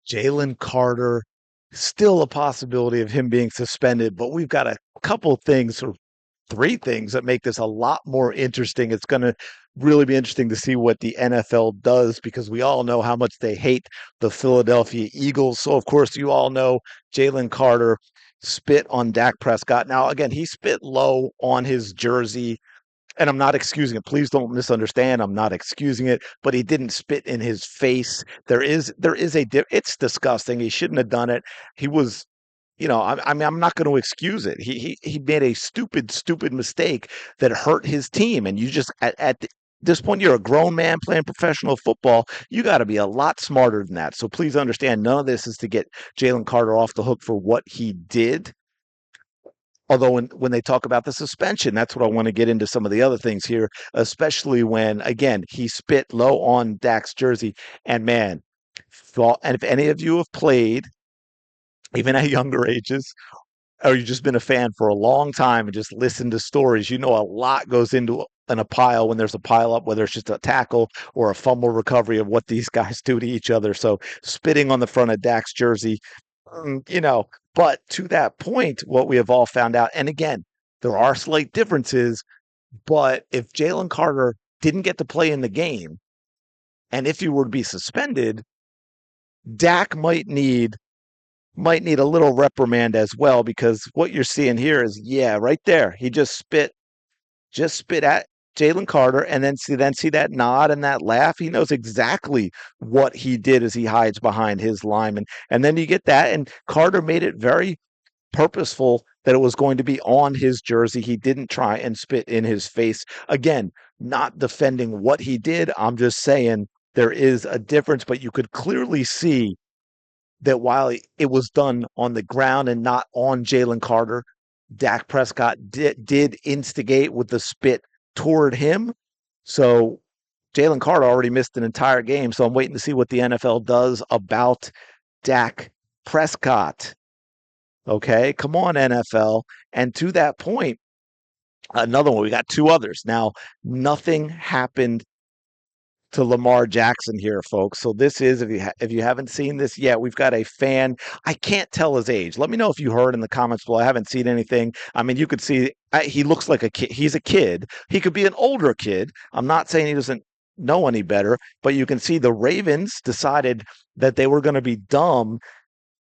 Jalen Carter, still a possibility of him being suspended, but we've got a couple things or three things that make this a lot more interesting. It's going to really be interesting to see what the NFL does because we all know how much they hate the Philadelphia Eagles. So, of course, you all know Jalen Carter spit on Dak Prescott. Now, again, he spit low on his jersey, and I'm not excusing it. Please don't misunderstand. I'm not excusing it, but he didn't spit in his face. It's disgusting. He shouldn't have done it. He was, I mean, I'm not going to excuse it. He made a stupid mistake that hurt his team, and you just at this point, you're a grown man playing professional football. You got to be a lot smarter than that. So please understand, none of this is to get Jalen Carter off the hook for what he did. Although when they talk about the suspension, that's what I want to get into some of the other things here, especially when, again, he spit low on Dak's jersey. And man, and if any of you have played, even at younger ages, or you've just been a fan for a long time and just listened to stories, you know a lot goes into in a pile when there's a pile up, whether it's just a tackle or a fumble recovery of what these guys do to each other. So spitting on the front of Dak's jersey, but to that point, what we have all found out, and again, there are slight differences, but if Jalen Carter didn't get to play in the game, and if he were to be suspended, Dak might need a little reprimand as well, because what you're seeing here is, yeah, right there, he just spit at Jalen Carter, and then see that nod and that laugh. He knows exactly what he did as he hides behind his lineman, and then you get that, and Carter made it very purposeful that it was going to be on his jersey. He didn't try and spit in his face. Again, not defending what he did. I'm just saying there is a difference, but you could clearly see that while it was done on the ground and not on Jalen Carter, Dak Prescott did instigate with the spit toward him. So Jalen Carter already missed an entire game. So I'm waiting to see what the NFL does about Dak Prescott. Okay, come on, NFL. And to that point, another one, we got two others. Now, nothing happened to Lamar Jackson here, folks. So this is, if you haven't seen this yet, we've got a fan. I can't tell his age. Let me know if you heard in the comments below. I haven't seen anything. I mean, you could see he looks like a kid. He's a kid. He could be an older kid. I'm not saying he doesn't know any better, but you can see the Ravens decided that they were going to be dumb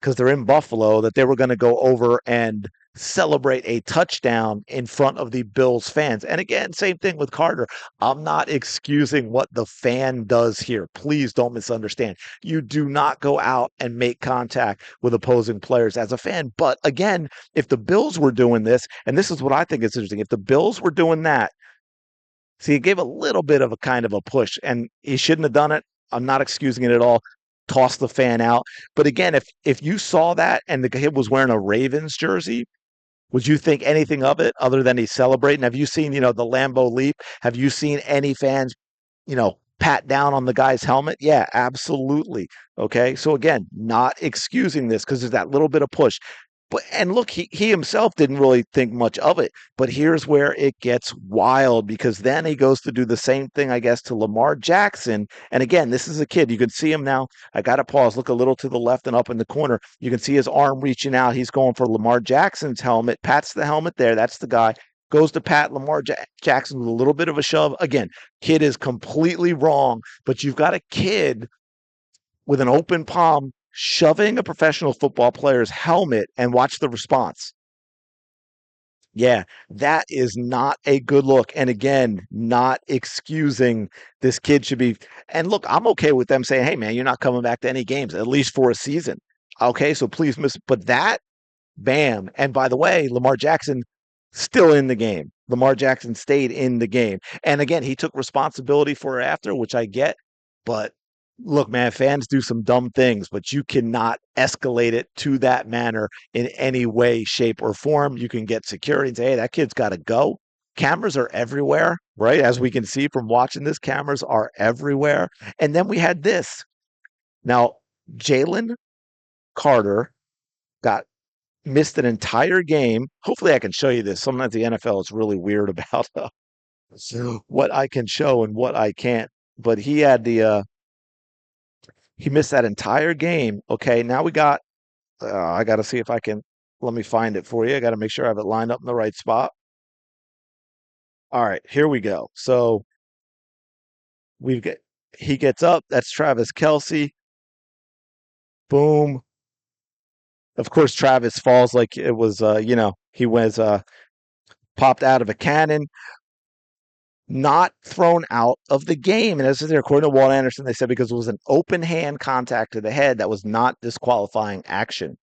because they're in Buffalo, that they were going to go over and celebrate a touchdown in front of the Bills fans. And again, same thing with Carter. I'm not excusing what the fan does here. Please don't misunderstand. You do not go out and make contact with opposing players as a fan. But again, if the Bills were doing this, and this is what I think is interesting, if the Bills were doing that, see, it gave a little bit of a kind of a push, and he shouldn't have done it. I'm not excusing it at all. Toss the fan out. But again, if you saw that and the kid was wearing a Ravens jersey, would you think anything of it other than he's celebrating? Have you seen, the Lambeau Leap? Have you seen any fans, pat down on the guy's helmet? Yeah, absolutely. Okay. So again, not excusing this because there's that little bit of push. But and look, he himself didn't really think much of it. But here's where it gets wild, because then he goes to do the same thing, I guess, to Lamar Jackson. And again, this is a kid. You can see him now. I got to pause, look a little to the left and up in the corner. You can see his arm reaching out. He's going for Lamar Jackson's helmet, pats the helmet there. That's the guy. Goes to pat Lamar Jackson with a little bit of a shove. Again, kid is completely wrong, but you've got a kid with an open palm shoving a professional football player's helmet, and watch the response. Yeah, that is not a good look. And again, not excusing this kid should be. And look, I'm okay with them saying, hey, man, you're not coming back to any games, at least for a season. Okay, so please but that, bam. And by the way, Lamar Jackson still in the game. Lamar Jackson stayed in the game. And again, he took responsibility for it after, which I get. But look, man, fans do some dumb things, but you cannot escalate it to that manner in any way, shape, or form. You can get security and say, hey, that kid's got to go. Cameras are everywhere, right? As we can see from watching this, cameras are everywhere. And then we had this. Now, Jalen Carter got missed an entire game. Hopefully I can show you this. Sometimes the NFL is really weird about what I can show and what I can't. But he had He missed that entire game. Okay, now we got. I got to see if I can. Let me find it for you. I got to make sure I have it lined up in the right spot. All right, here we go. So we've got. He gets up. That's Travis Kelce. Boom. Of course, Travis falls like it was. He was popped out of a cannon, not thrown out of the game. And as according to Walt Anderson, they said because it was an open hand contact to the head that was not disqualifying action.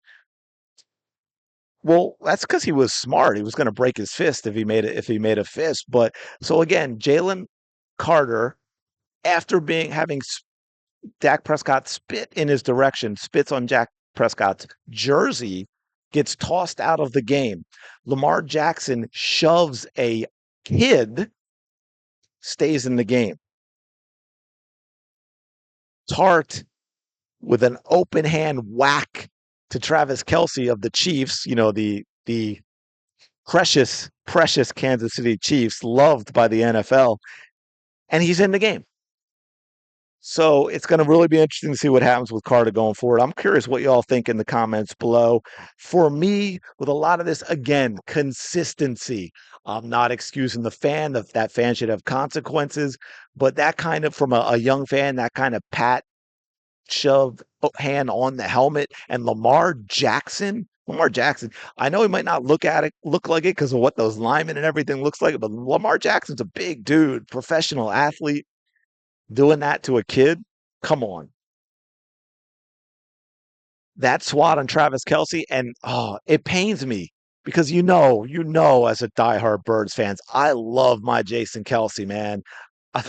Well, that's because he was smart. He was going to break his fist if he made a fist. But so again, Jalen Carter, after being having Dak Prescott spit in his direction, spits on Dak Prescott's jersey, gets tossed out of the game. Lamar Jackson shoves a kid, stays in the game. Tart with an open hand whack to Travis Kelce of the Chiefs, the precious Kansas City Chiefs, loved by the NFL, and he's in the game. So it's going to really be interesting to see what happens with Carter going forward. I'm curious what y'all think in the comments below. For me, with a lot of this, again, consistency. I'm not excusing the fan. That fan should have consequences. But that kind of, from a young fan, that kind of pat, shove hand on the helmet. And Lamar Jackson, I know he might not look like it because of what those linemen and everything looks like, but Lamar Jackson's a big dude, professional athlete. Doing that to a kid? Come on. That swat on Travis Kelce, and it pains me because as a diehard Birds fans, I love my Jason Kelce, man.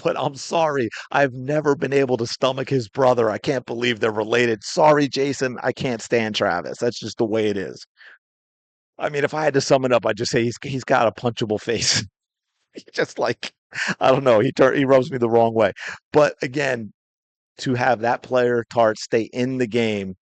But I'm sorry, I've never been able to stomach his brother. I can't believe they're related. Sorry, Jason, I can't stand Travis. That's just the way it is. I mean, if I had to sum it up, I'd just say he's got a punchable face. Just like I don't know, he rubs me the wrong way. But again, to have that player, Tart, stay in the game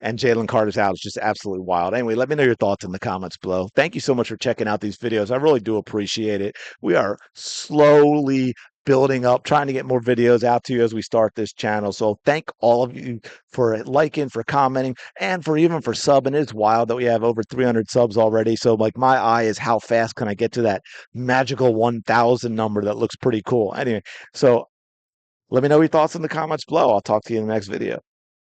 and Jalen Carter's out is just absolutely wild. Anyway, let me know your thoughts in the comments below. Thank you so much for checking out these videos. I really do appreciate it. We are slowly building up, trying to get more videos out to you as we start this channel. So thank all of you for liking, for commenting, and for subbing. It's wild that we have over 300 subs already. So like my eye is how fast can I get to that magical 1,000 number that looks pretty cool. Anyway, so let me know your thoughts in the comments below. I'll talk to you in the next video.